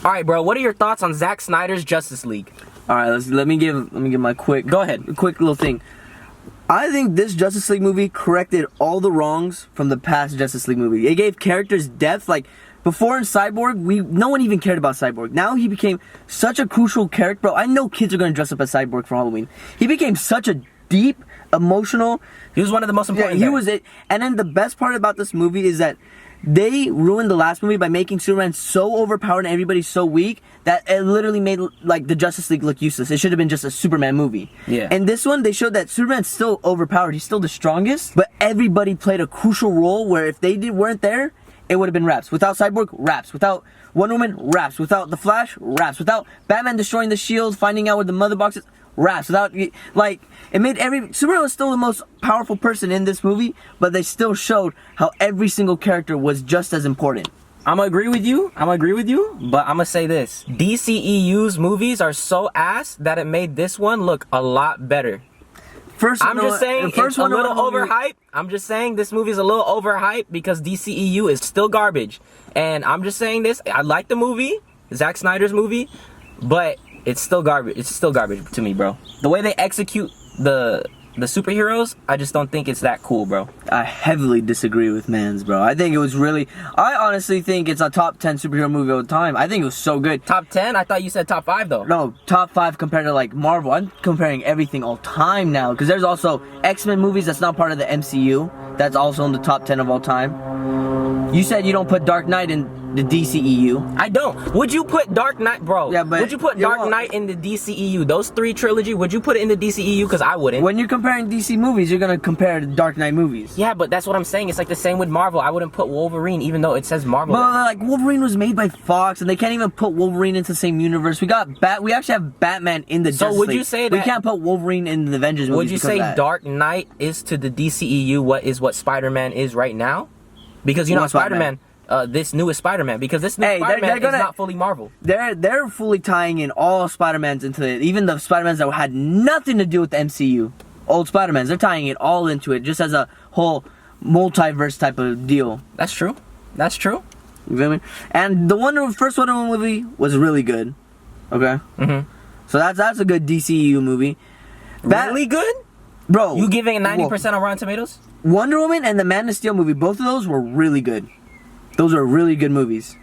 All right, bro. What are your thoughts on Zack Snyder's Justice League? All right, let me give my quick. Go ahead. Quick little thing. I think this Justice League movie corrected all the wrongs from the past Justice League movie. It gave characters depth. Like before in Cyborg, no one even cared about Cyborg. Now he became such a crucial character. Bro, I know kids are gonna dress up as Cyborg for Halloween. He became such a deep, emotional. He was one of the most important. Yeah, he was it. And then the best part about this movie is that they ruined the last movie by making Superman so overpowered and everybody so weak that it literally made like the Justice League look useless. It should have been just a Superman movie. Yeah. And this one, they showed that Superman's still overpowered. He's still the strongest, but everybody played a crucial role where if they weren't there, it would have been Raps. Without Cyborg, Raps. Without Wonder Woman, Raps. Without the Flash, Raps. Without Batman destroying the shield, finding out where the mother box is, Raps. Without, like, it made Superman was still the most powerful person in this movie, but they still showed how every single character was just as important. I'm gonna agree with you, but I'm gonna say this. DCEU's movies are so ass that it made this one look a lot better. I'm just saying it's a little overhyped. I'm just saying this movie is a little overhyped because DCEU is still garbage. And I'm just saying this, I like the movie, Zack Snyder's movie, but it's still garbage. It's still garbage to me, bro. The way they execute the superheroes, I just don't think it's that cool, bro. I heavily disagree with Mans, bro. I think it was really... I honestly think it's a top 10 superhero movie of all time. I think it was so good. Top 10? I thought you said top 5, though. No, top 5 compared to, like, Marvel. I'm comparing everything all time now. Because there's also X-Men movies that's not part of the MCU. That's also in the top 10 of all time. You said you don't put Dark Knight in the DCEU. I don't. Would you put Dark Knight, bro? Yeah, but would you put Dark Knight in the DCEU? Those 3 trilogy, would you put it in the DCEU? Because I wouldn't. When you're comparing DC movies, you're gonna compare the Dark Knight movies. Yeah, but that's what I'm saying. It's like the same with Marvel. I wouldn't put Wolverine, even though it says Marvel. But like Wolverine was made by Fox, and they can't even put Wolverine into the same universe. We actually have Batman in the Justice League. So would you say that we can't put Wolverine in the Avengers movies? Would you say Dark Knight is to the DCEU what Spider-Man is right now? Because you know Spider-Man. This newest Spider-Man, because this new Spider-Man is not fully Marvel. They're fully tying in all Spider-Mans into it, even the Spider-Mans that had nothing to do with the MCU. Old Spider-Mans, they're tying it all into it, just as a whole multiverse type of deal. That's true. That's true. You feel me? And the first Wonder Woman movie was really good. Okay? Mm-hmm. So that's a good DCU movie. Really good? Bro. You giving it 90% on Rotten Tomatoes? Wonder Woman and the Man of Steel movie, both of those were really good. Those are really good movies.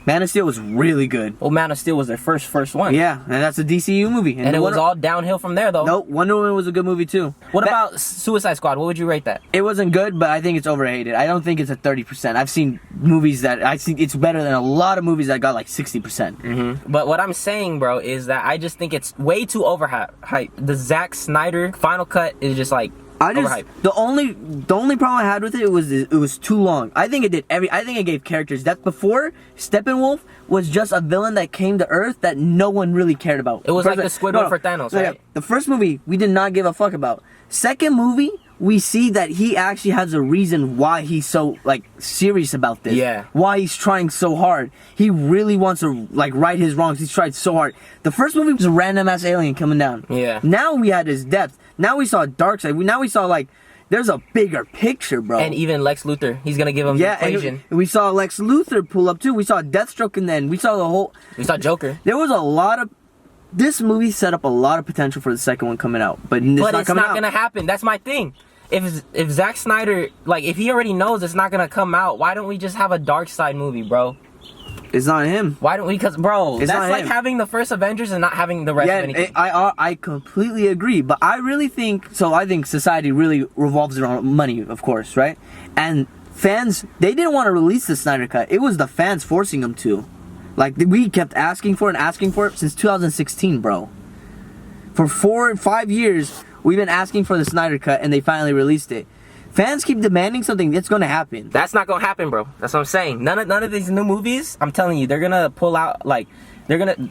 Man of Steel was really good. Well, Man of Steel was their first one. Yeah, and that's a DCU movie. And it was all downhill from there, though. Nope, Wonder Woman was a good movie, too. What about Suicide Squad? What would you rate that? It wasn't good, but I think it's overrated. I don't think it's a 30%. I've seen movies that... I think it's better than a lot of movies that got like 60%. Mm-hmm. But what I'm saying, bro, is that I just think it's way too overhyped. The Zack Snyder final cut is just like... The only problem I had with it was too long. I think it gave characters depth. Before, Steppenwolf was just a villain that came to Earth that no one really cared about. It was like the Squidward for Thanos, right? The first movie we did not give a fuck about. Second movie, we see that he actually has a reason why he's so like serious about this. Yeah. Why he's trying so hard. He really wants to like right his wrongs. He's tried so hard. The first movie was a random ass alien coming down. Yeah. Now we had his depth. Now we saw dark side. Now we saw like there's a bigger picture, bro. And even Lex Luthor, he's gonna give him the equation. And we saw Lex Luthor pull up too. We saw Deathstroke, and then we saw we saw Joker. There was a lot of. This movie set up a lot of potential for the second one coming out, but it's not gonna happen. That's my thing. If Zack Snyder, like, if he already knows it's not gonna come out, why don't we just have a Dark Side movie, bro? It's not him. Why don't we? Because, bro, it's that's like having the first Avengers and not having the rest of anything. I completely agree, but I really think I think society really revolves around money, of course, right? And fans, they didn't want to release the Snyder Cut. It was the fans forcing them to. Like, we kept asking for it since 2016, bro. For 4 or 5 years, we've been asking for the Snyder Cut, and they finally released it. Fans keep demanding something. It's gonna happen. That's not gonna happen, bro. That's what I'm saying. None of these new movies, I'm telling you, they're gonna pull out, like,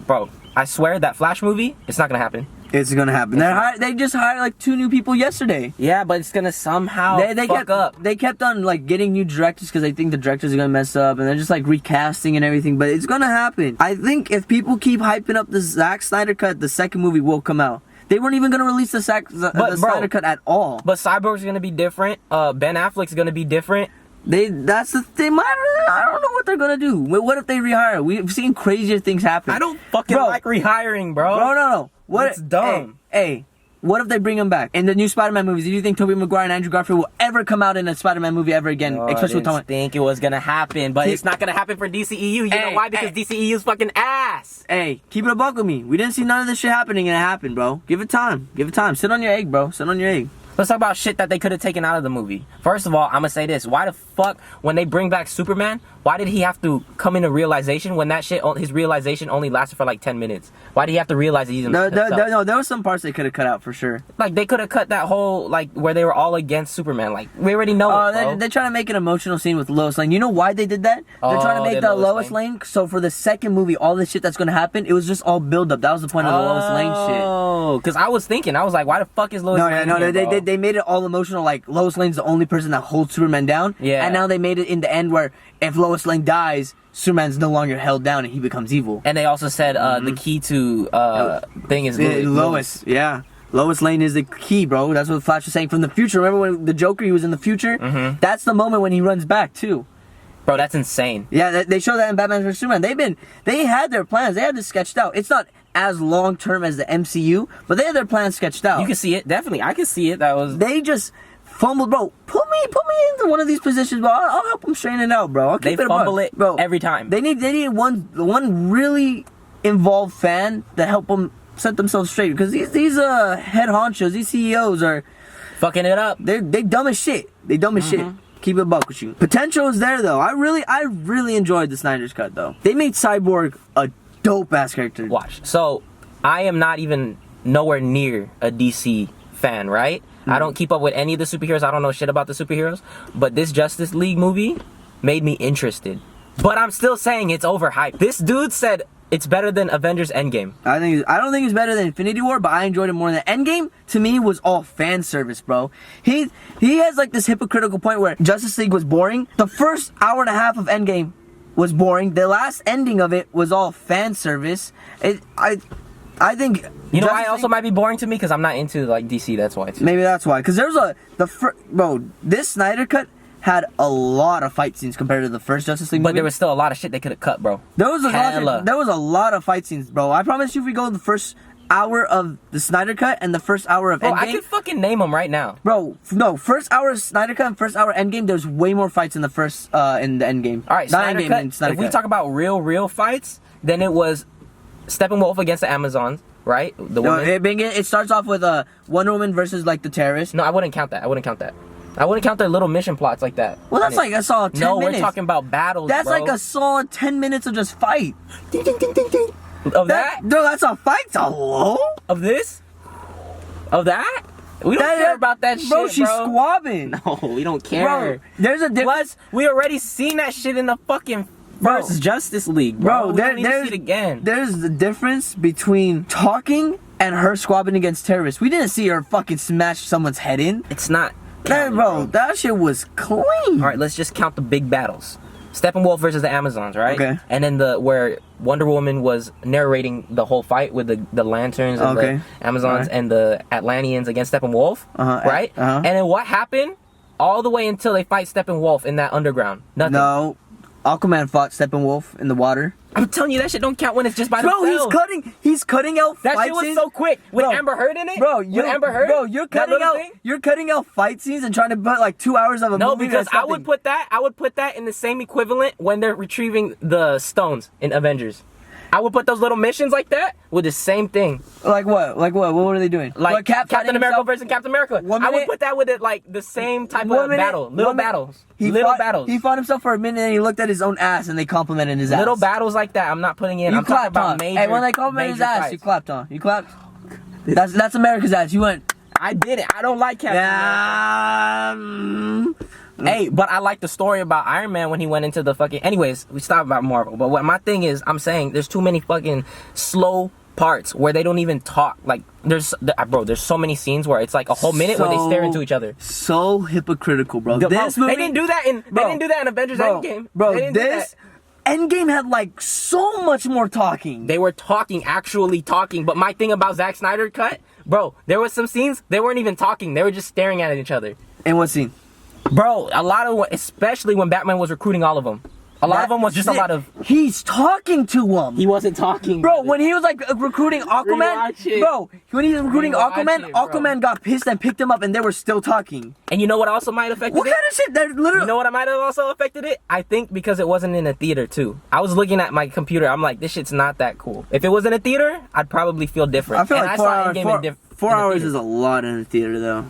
bro, I swear that Flash movie, it's not gonna happen. It's gonna happen. They just hired like 2 new people yesterday. Yeah, but it's gonna somehow fuck up. They kept on like getting new directors because they think the directors are gonna mess up, and they're just like recasting and everything. But it's gonna happen. I think if people keep hyping up the Zack Snyder Cut, the second movie will come out. They weren't even gonna release the Snyder Cut at all. But Cyborg's gonna be different. Ben Affleck's gonna be different. They might. I don't know what they're gonna do. What if they rehire? We've seen crazier things happen. I don't fucking like rehiring, bro. No. It's dumb. Hey, what if they bring him back in the new Spider-Man movies? Do you think Tobey Maguire and Andrew Garfield will ever come out in a Spider-Man movie ever again? Especially with Tom. I didn't think it was gonna happen, but it's not gonna happen for DCEU. You know why? Because DCEU's fucking ass. Hey, keep it a buck with me. We didn't see none of this shit happening, and it happened, bro. Give it time. Sit on your egg, bro. Sit on your egg. Let's talk about shit that they could have taken out of the movie. First of all, I'm gonna say this. Why the fuck, when they bring back Superman, why did he have to come into realization when that shit, his realization only lasted for like 10 minutes? Why did he have to realize that he's No, there were some parts they could have cut out for sure. Like, they could have cut that whole, like, where they were all against Superman. Like, we already know it, bro. They're trying to make an emotional scene with Lois Lane. You know why they did that? They're trying to make the Lois Lane. So for the second movie, all this shit that's gonna happen, it was just all build up. That was the point of the Lois Lane shit. Oh, because I was like, why the fuck is Lois Lane here, they made it all emotional. Like, Lois Lane's the only person that holds Superman down. Yeah. And now they made it in the end where if Lois Lane dies, Superman's no longer held down and he becomes evil. And they also said the key to thing is Lois. Yeah. Lois Lane is the key, bro. That's what Flash was saying from the future. Remember when the Joker, he was in the future? Mm-hmm. That's the moment when he runs back, too. Bro, that's insane. Yeah, they show that in Batman vs Superman. They had their plans. They had this sketched out. It's not as long term as the MCU, but they had their plans sketched out. You can see it, definitely. I can see it. They just fumbled, bro. Put me into one of these positions, bro. I'll help them straighten it out, bro. They fumble it, bro, every time. They need one really involved fan to help them set themselves straight, because these head honchos, these CEOs are fucking it up. They dumb as shit. They dumb as shit. Keep it a buck with you. Potential is there though. I really enjoyed the Snyder's cut though. They made Cyborg a dope ass character. Watch. So I am not even nowhere near a DC fan, right? I don't keep up with any of the superheroes. I don't know shit about the superheroes. But this Justice League movie made me interested. But I'm still saying it's overhyped. This dude said it's better than Avengers Endgame. I don't think it's better than Infinity War, but I enjoyed it more than Endgame. To me, was all fan service, bro. He has like this hypocritical point where Justice League was boring. The first hour and a half of Endgame was boring. The last ending of it was all fan service. I think I also might be boring to me because I'm not into like DC. That's why. Maybe that's why. Because this Snyder cut had a lot of fight scenes compared to the first Justice League movie. But there was still a lot of shit they could have cut, bro. There was a lot of fight scenes, bro. I promise you, if we go the first hour of the Snyder cut and the first hour of Endgame, I can fucking name them right now, bro. No, first hour of Snyder cut and first hour Endgame. There's way more fights in the first in the Endgame. All right, Snyder cut. If we talk about real fights, then it was Steppenwolf against the Amazons, right? The woman. It starts off with Wonder Woman versus like the terrorists. No, I wouldn't count that. I wouldn't count their little mission plots like that. Well, that's like a solid 10 minutes. No, we're talking about battles, That's bro. like a solid 10 minutes of just fight. Ding, ding, ding, ding, ding. Of that? No, that's a fight. Hello? Of this? Of that? We don't care about that shit, bro. She's squabbing. No, we don't care. Bro, there's a difference. Plus, we already seen that shit in the fucking first Justice League, bro. We don't need to see it again. There's the difference between talking and her squabbing against terrorists. We didn't see her fucking smash someone's head in. It's not. Bro, that shit was clean. All right, let's just count the big battles. Steppenwolf versus the Amazons, right? Okay. And then where Wonder Woman was narrating the whole fight with the lanterns and the Amazons and the Atlanteans against Steppenwolf, right? And then what happened? All the way until they fight Steppenwolf in that underground. Nothing. No. Aquaman fought Steppenwolf in the water. I'm telling you, that shit don't count when it's just by themselves. Bro, he's cutting out that fight shit was scenes. so quick. With Amber Heard in it? Bro, you're cutting out fight scenes and trying to put like 2 hours of a movie. No, because I would put that in the same equivalent when they're retrieving the stones in Avengers. I would put those little missions like that with the same thing. Like what? What are they doing? Like Captain America versus Captain America. I would put that with it like the same type of battle. Little battles. He fought himself for a minute and he looked at his own ass and they complimented his ass. Little battles like that. I'm not putting in. I'm talking about major. Hey, when they complimented his ass, you clapped on. You clapped. That's America's ass. You went. I did it. I don't like Captain America. Hey, but I like the story about Iron Man when he went into the fucking... Anyways, we stopped about Marvel. But what my thing is, I'm saying there's too many fucking slow parts where they don't even talk. Like, there's so many scenes where it's like a whole minute where they stare into each other. So hypocritical, bro. They didn't do that in Avengers Endgame. Bro, Endgame had like so much more talking. They were actually talking. But my thing about Zack Snyder cut, bro, there was some scenes they weren't even talking. They were just staring at each other. And what scene? Bro, a lot of, especially when Batman was recruiting all of them. A lot of them was just a lot of... He's talking to them. He wasn't talking. Bro, when he was like recruiting Aquaman... Bro, when he was recruiting Aquaman, Aquaman got pissed and picked him up and they were still talking. And you know what also might have affected what it? What kind of shit? That literally... You know what might have also affected it? I think because it wasn't in a theater too. I was looking at my computer. I'm like, this shit's not that cool. If it was in a theater, I'd probably feel different. I feel like 4 hours is a lot in a theater though.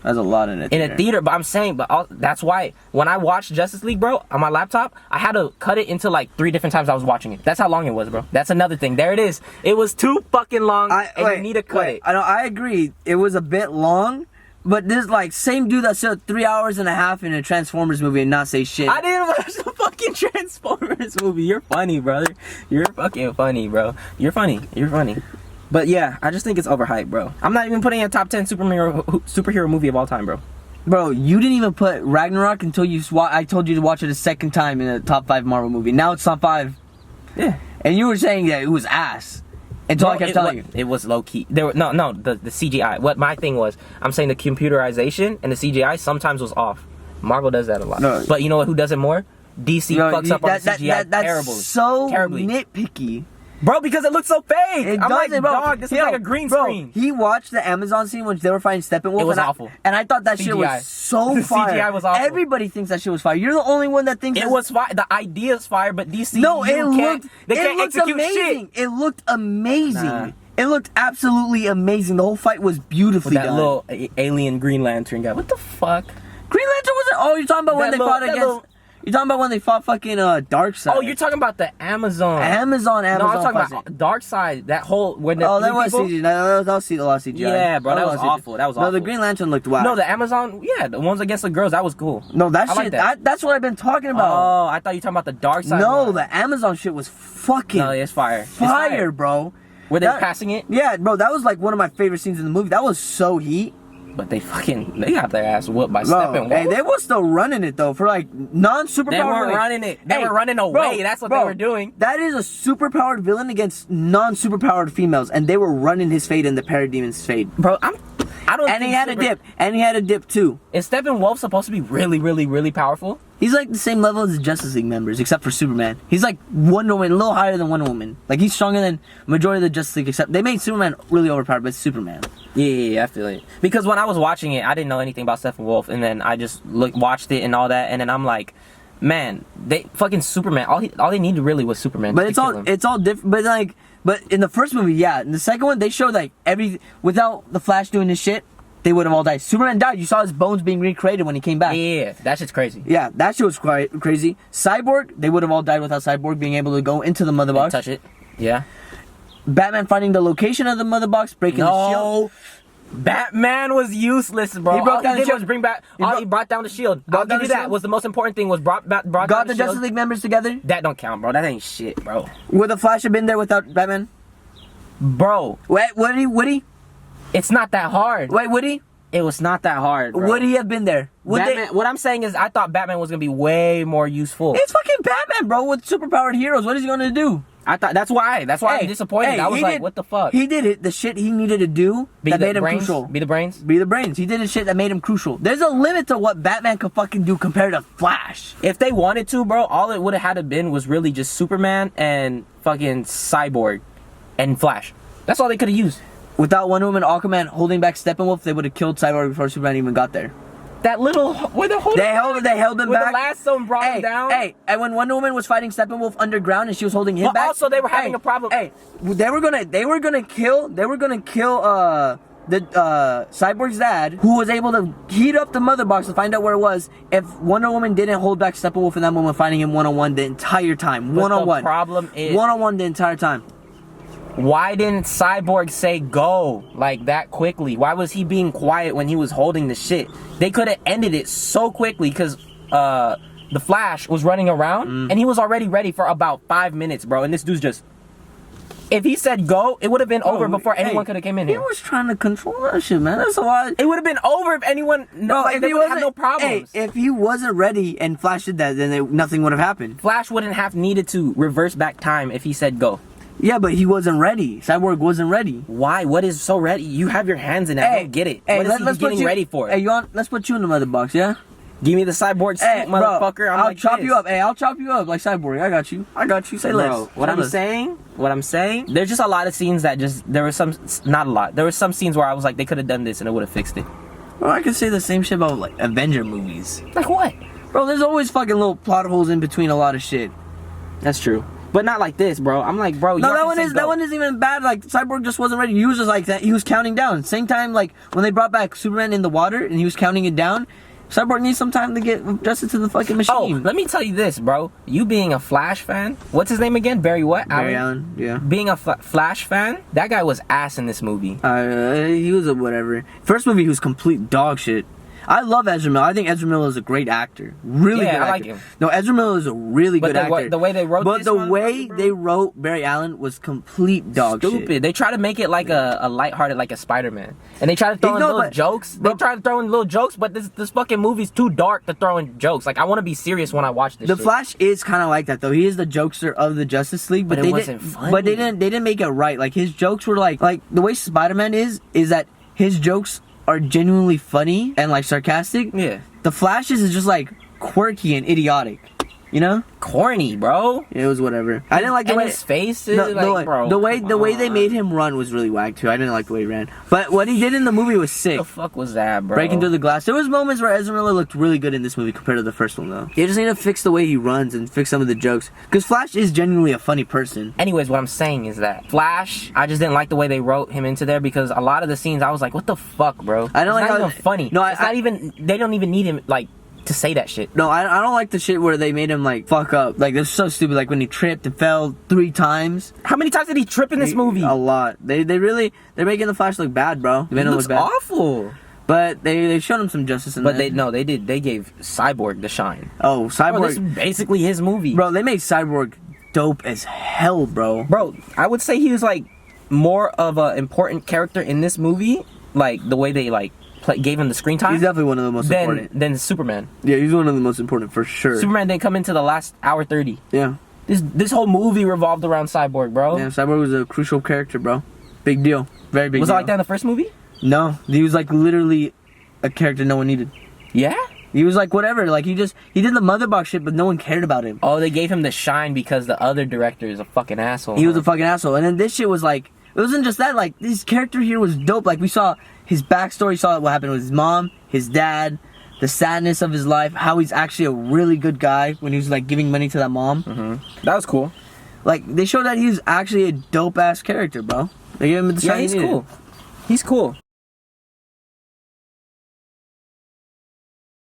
That's a lot in a theater. In a theater, but I'm saying, that's why when I watched Justice League, bro, on my laptop, I had to cut it into like 3 different times I was watching it. That's how long it was, bro. That's another thing. There it is. It was too fucking long, you need to cut it. I agree. It was a bit long, but this like same dude that said 3 hours and a half in a Transformers movie and not say shit. I didn't watch the fucking Transformers movie. You're funny, brother. You're fucking funny, bro. You're funny. You're funny. But yeah, I just think it's overhyped, bro. I'm not even putting in a top 10 superhero movie of all time, bro. Bro, you didn't even put Ragnarok until I told you to watch it a second time in a top 5 Marvel movie. Now it's top 5. Yeah. And you were saying that it was ass. Until I kept telling you. It was low key. The CGI. What my thing was, I'm saying the computerization and the CGI sometimes was off. Marvel does that a lot. No. But you know who does it more? DC fucks up on the CGI terribly. That's so nitpicky. Bro, because it looks so fake. I'm like, dog, this is like a green screen. He watched the Amazon scene when they were fighting Steppenwolf. It was awful. And I thought that shit was so fire. The CGI was awful. Everybody thinks that shit was fire. You're the only one that thinks it was fire. The idea's fire, but DC can't execute amazing. Shit. It looked amazing. Nah. It looked absolutely amazing. The whole fight was beautifully done. That little alien Green Lantern guy. What the fuck? Green Lantern wasn't... Oh, you're talking about when they fought against... You're talking about when they fought fucking Darkseid. Oh, you're talking about the Amazon. No, I'm talking about Darkseid. That whole... When the that was CGI. That was a lot of CGI. Yeah, bro, that was awful. That was awful. No, the Green Lantern looked wild. No, the Amazon... Yeah, the ones against the girls, that was cool. No, that shit... That's what I've been talking about. Oh, I thought you were talking about the Darkseid. No, the Amazon shit was fucking... No, it's fire. Fire, bro. Were they passing it? Yeah, bro, that was like one of my favorite scenes in the movie. That was so heat. But they got their ass whooped by Steppenwolf. Hey, they were still running it though for like non-superpowered. They weren't running it. They were running away. That's what they were doing. That is a superpowered villain against non-superpowered females, and they were running his fate and the Parademon's fate. Bro, I don't. And he had a dip. And he had a dip too. Is Steppenwolf supposed to be really, really, really powerful? He's like the same level as the Justice League members, except for Superman. He's like Wonder Woman, a little higher than Wonder Woman. Like he's stronger than majority of the Justice League, except they made Superman really overpowered, but it's Superman. Yeah, I feel it. Because when I was watching it, I didn't know anything about Steppenwolf, and then I just watched it and all that, and then I'm like, man, they fucking Superman. All they needed really was Superman. But it's all different. But in the first movie, yeah. In the second one, they showed like without the Flash doing this shit, they would have all died. Superman died. You saw his bones being recreated when he came back. Yeah, that shit's crazy. Yeah, that shit was quite crazy. Cyborg, they would have all died without Cyborg being able to go into the mother box. Touch it. Yeah. Batman finding the location of the mother box, breaking the shield. Batman was useless, bro. He broke down the shield. He brought down the shield. I'll give you that. Was the most important thing was brought down the shield. Got the Justice League members together. That don't count, bro. That ain't shit, bro. Would the Flash have been there without Batman? Bro. Wait, would he? It's not that hard. Wait, would he? It was not that hard, bro. Would he have been there? What I'm saying is I thought Batman was going to be way more useful. It's fucking Batman, bro, with superpowered heroes. What is he going to do? I thought that's why I'm disappointed. I was like, what the fuck? He did it. The shit he needed to do that made him crucial. Be the brains? Be the brains. He did the shit that made him crucial. There's a limit to what Batman could fucking do compared to Flash. If they wanted to, bro, all it would have had to been was really just Superman and fucking Cyborg and Flash. That's all they could have used. Without Wonder Woman, Aquaman holding back Steppenwolf, they would have killed Cyborg before Superman even got there. That little they held him back. The last zone brought him down. And when Wonder Woman was fighting Steppenwolf underground and she was holding him back. Also they were having a problem. They were gonna kill the Cyborg's dad, who was able to heat up the mother box to find out where it was. If Wonder Woman didn't hold back Steppenwolf in that moment, fighting him one-on-one the entire time. One-on-one. The problem is one-on-one the entire time. Why didn't Cyborg say go like that quickly? Why was he being quiet when he was holding the shit? They could have ended it so quickly because the Flash was running around and he was already ready for about 5 minutes, bro. And this dude's just... If he said go, it would have been over before anyone could have came in here. He was trying to control that shit, man. That's a lot. It would have been over if anyone... they would have no problems. Hey, if he wasn't ready and Flash did that, then nothing would have happened. Flash wouldn't have needed to reverse back time if he said go. Yeah, but he wasn't ready. Cyborg wasn't ready. Why? What is so ready? You have your hands in it. I don't get it. What is he getting ready for? Hey, let's put you in the mother box, yeah? Give me the cyborg suit, motherfucker. I'll chop you up. Hey, I'll chop you up like Cyborg. I got you. Say less. What I'm saying, there's just a lot of scenes that there were some, not a lot. There were some scenes where I was like, they could have done this and it would have fixed it. Well, I could say the same shit about like Avenger movies. Like what? Bro, there's always fucking little plot holes in between a lot of shit. That's true. But not like this, bro. I'm like, bro. No, that one isn't even bad. Like Cyborg just wasn't ready. He was just like that. He was counting down. Same time, like when they brought back Superman in the water and he was counting it down. Cyborg needs some time to get adjusted to the fucking machine. Oh, let me tell you this, bro. You being a Flash fan, what's his name again? Barry what? Barry Allen, yeah. Being a Flash fan, that guy was ass in this movie. He was a whatever. First movie, he was complete dog shit. I love Ezra Miller. I think Ezra Miller is a great actor. Really good actor. I like him. No, Ezra Miller is a really good actor. The way they wrote they wrote Barry Allen was complete dog shit. Stupid. They try to make it like a lighthearted, like a Spider-Man. And they try to throw in little jokes. They try to throw in little jokes, but this fucking movie's too dark to throw in jokes. Like, I want to be serious when I watch this The Flash is kind of like that, though. He is the jokester of the Justice League, but it wasn't funny. But they didn't make it right. Like, his jokes were like the way Spider-Man is that his jokes are genuinely funny and like sarcastic. Yeah. The Flash's is just like quirky and idiotic. You know? Corny, bro. It was whatever. I didn't like the way his face is bro. The way they made him run was really whack too. I didn't like the way he ran. But what he did in the movie was sick. What the fuck was that, bro? Breaking through the glass. There was moments where Ezra Miller looked really good in this movie compared to the first one though. You just need to fix the way he runs and fix some of the jokes. Because Flash is genuinely a funny person. Anyways, what I'm saying is that Flash, I just didn't like the way they wrote him into there because a lot of the scenes I was like, what the fuck, bro? I don't it's like not how even funny. No, it's not even. They don't even need him like to say that shit. No, I don't like the shit where they made him like fuck up. Like, it's so stupid. Like when he tripped and fell 3 times. How many times did he trip in this movie? A lot. They're making the Flash look bad, bro. He looks awful. But they showed him some justice in there. But they gave Cyborg the shine. Oh, Cyborg. Bro, this is basically his movie. Bro, they made Cyborg dope as hell, bro. Bro, I would say he was like more of an important character in this movie. Like the way they like gave him the screen time. He's definitely one of the most important. Than Superman. Yeah, he's one of the most important for sure. Superman didn't come into the last hour 30. Yeah. This whole movie revolved around Cyborg, bro. Yeah, Cyborg was a crucial character, bro. Big deal. Very big deal. Was it like that in the first movie? No. He was like literally a character no one needed. Yeah? He was like whatever. Like he did the mother box shit, but no one cared about him. Oh, they gave him the shine because the other director is a fucking asshole. He was a fucking asshole. And then this shit was like, it wasn't just that. Like, this character here was dope. Like, we saw his backstory, saw what happened with his mom, his dad, the sadness of his life, how he's actually a really good guy when he was like giving money to that mom. Mm-hmm. That was cool. Like, they showed that he's actually a dope ass character, bro. They gave him the shine. Yeah, he's cool. He's cool.